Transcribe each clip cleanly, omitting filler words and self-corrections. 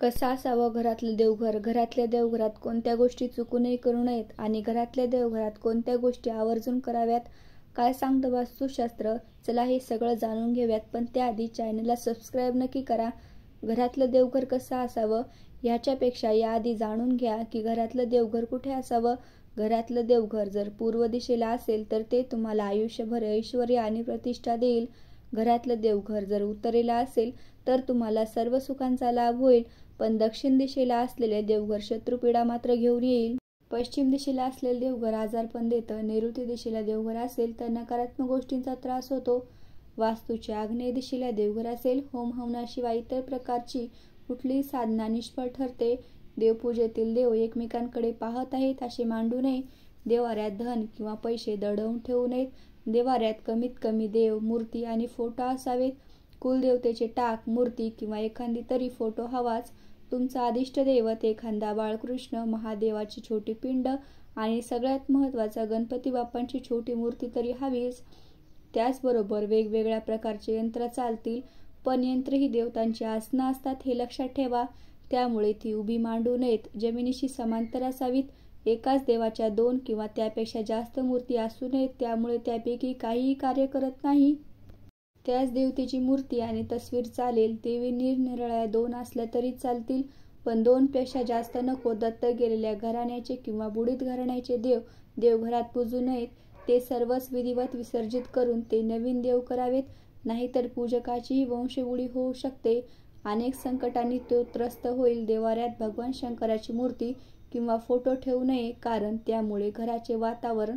कसं असावं घरातलं देवघर? घरातल्या देवघरात कोणत्या गोष्टी चुकूनही करू नयेत आणि घरातल्या देवघरात कोणत्या गोष्टी आवर्जून कराव्यात? काय सांगतं वास्तुशास्त्र? चला हे सगळं जाणून घेऊयात, पण त्याआधी चॅनलला सबस्क्राईब नक्की करा. घरातलं देवघर कसं असावं ह्याच्यापेक्षा याआधी जाणून घ्या की घरातलं देवघर कुठे असावं. घरातलं देवघर जर पूर्व दिशेला असेल तर ते तुम्हाला आयुष्यभर ऐश्वर्य आणि प्रतिष्ठा देईल. घरातलं देवघर जर उत्तरेला असेल तर तुम्हाला सर्व सुखांचा लाभ होईल, पण दक्षिण दिशेला असलेले देवघर शत्रुपीडा मात्र घेऊन येईल. पश्चिम दिशेला असलेले देवघर आजारपण देतं. नैऋत्य दिशेला देवघर असेल तर नकारात्मक गोष्टींचा त्रास होतो. वास्तूच्या आग्नेय दिशेला देवघर असेल, होम हवनाशिवाय इतर प्रकारची कुठलीही साधना निष्फळ ठरते. देवपूजेतील देव एकमेकांकडे पाहत आहेत असे मांडू नये. देवाऱ्यात धन किंवा पैसे दडवून ठेवू नयेत. देवाऱ्यात कमीत कमी देव, मूर्ती आणि फोटो असावेत. कुलदेवतेचे टाक, मूर्ती किंवा एखादी तरी फोटो हवाच. तुमचा अधिष्ट दैवत एखादा बाळकृष्ण, महादेवाची छोटी पिंड आणि सगळ्यात महत्त्वाचा गणपती बाप्पांची छोटी मूर्ती तरी हवीच. त्याचबरोबर वेगवेगळ्या प्रकारचे यंत्र चालतील, पण यंत्र ही देवतांची आसनं असतात हे लक्षात ठेवा. त्यामुळे ती उभी मांडू नयेत. जमिनीशी समांतर असावीत. एकाच देवाच्या 2 किंवा त्यापेक्षा जास्त मूर्ती असू नयेत, त्यामुळे त्यापैकी काहीही कार्य करत नाही. त्याच देवतेची मूर्ती आणि तस्वीर चालेल. देवी निरनिराळ्या 2 असल्या तरी चालतील, पण 2 पेक्षा जास्त नको. दत्तक गेलेल्या घराण्याचे किंवा बुडीत घराण्याचे देव देवघरात पूजू नयेत. ते सर्वच विधिवत विसर्जित करून ते नवीन देव करावेत, नाहीतर पूजकाचीही वंशवृद्धी होऊ शकते. अनेक संकटांनी तो त्रस्त होईल. देवाऱ्यात भगवान शंकराची मूर्ती किंवा फोटो ठेवू नये, कारण त्यामुळे घराचे वातावरण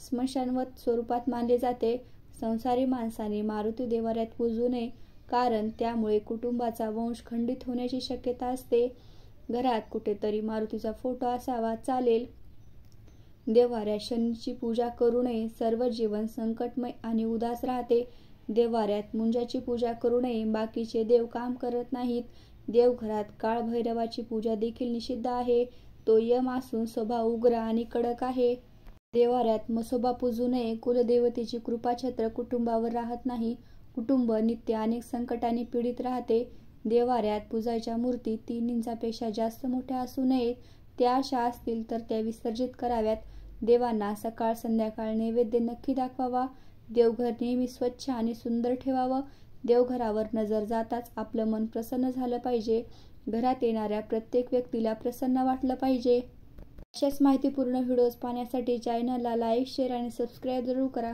स्मशानवत स्वरूपात मानले जाते. संसारी माणसाने मारुती देवाऱ्यात पूजू नये, कारण त्यामुळे कुटुंबाचा वंश खंडित होण्याची शक्यता असते. घरात कुठेतरी मारुतीचा फोटो असावा चालेल. देवाऱ्यात शनीची पूजा करू नये. सर्व जीवन संकटमय आणि उदास राहते. देवाऱ्यात मुंजाची पूजा करू नये. बाकीचे देव काम करत नाहीत. देवघरात काळभैरवाची पूजा देखील निषिद्ध आहे. तो यम असून स्वभाव उग्र आणि कडक आहे. देवाऱ्यात म्हसोबा पूजू नये. कुलदेवतेची कृपाछत्र कुटुंबावर राहत नाही. कुटुंब नित्य अनेक संकटांनी पीडित राहते. देवाऱ्यात पूजायच्या मूर्ती 3 इंचापेक्षा जास्त मोठ्या असू नयेत. त्या अशा असतील तर त्या विसर्जित कराव्यात. देवांना सकाळ संध्याकाळ नैवेद्य नक्की दाखवावा. देवघर नेहमी स्वच्छ आणि सुंदर ठेवावं. देवघरावर नजर जाताच आपलं मन प्रसन्न झालं पाहिजे. घरात येणाऱ्या प्रत्येक व्यक्तीला प्रसन्न वाटलं पाहिजे. अशाच माहितीपूर्ण व्हिडिओज पाहण्यासाठी चॅनलला लाईक, शेअर आणि सबस्क्राईब जरूर करा.